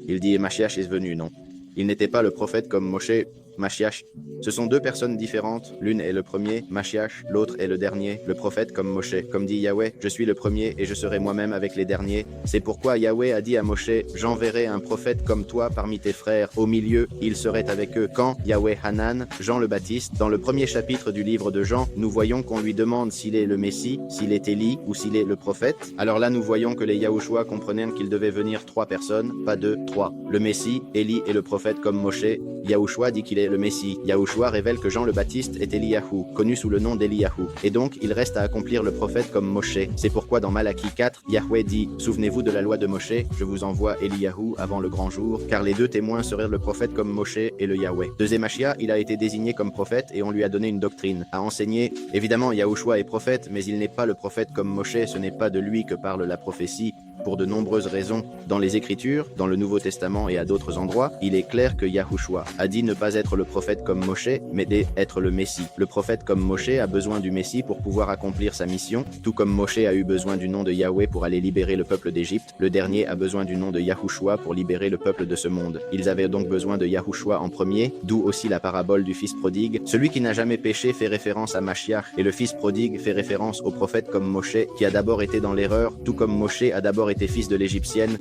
Il dit, et Mashiach est venu, non. Il n'était pas le prophète comme Moshe, Mashiach. Ce sont deux personnes différentes, l'une est le premier, Mashiach, l'autre est le dernier, le prophète comme Moshe. Comme dit Yahweh, je suis le premier et je serai moi-même avec les derniers. C'est pourquoi Yahweh a dit à Moshe, j'enverrai un prophète comme toi parmi tes frères. Au milieu, il serait avec eux. Quand Yahweh Hanan, Jean le Baptiste, dans le premier chapitre du livre de Jean, nous voyons qu'on lui demande s'il est le Messie, s'il est Élie ou s'il est le prophète. Alors là, nous voyons que les Yahushua comprenaient qu'il devait venir trois personnes, pas deux, trois. Le Messie, Élie et le prophète comme Moshe. Yahushua dit qu'il est le Messie. Yahushua révèle que Jean le Baptiste est Eliyahu, connu sous le nom d'Eliyahu. Et donc, il reste à accomplir le prophète comme Moshe. C'est pourquoi dans Malachie 4, Yahweh dit « Souvenez-vous de la loi de Moshe, je vous envoie Eliyahu avant le grand jour, car les deux témoins seraient le prophète comme Moshe et le Yahweh. » Deuxième Mashiach, il a été désigné comme prophète et on lui a donné une doctrine, à enseigner. Évidemment, Yahushua est prophète, mais il n'est pas le prophète comme Moshe, ce n'est pas de lui que parle la prophétie. Pour de nombreuses raisons, dans les Écritures, dans le Nouveau Testament et à d'autres endroits, il est clair que Yahushua a dit ne pas être le prophète comme Moshe, mais d'être le Messie. Le prophète comme Moshe a besoin du Messie pour pouvoir accomplir sa mission, tout comme Moshe a eu besoin du nom de Yahweh pour aller libérer le peuple d'Égypte, le dernier a besoin du nom de Yahushua pour libérer le peuple de ce monde. Ils avaient donc besoin de Yahushua en premier, d'où aussi la parabole du fils prodigue. Celui qui n'a jamais péché fait référence à Mashiach, et le fils prodigue fait référence au prophète comme Moshe, qui a d'abord été dans l'erreur, tout comme Moshe a d'abord été fils de l'Égyptienne,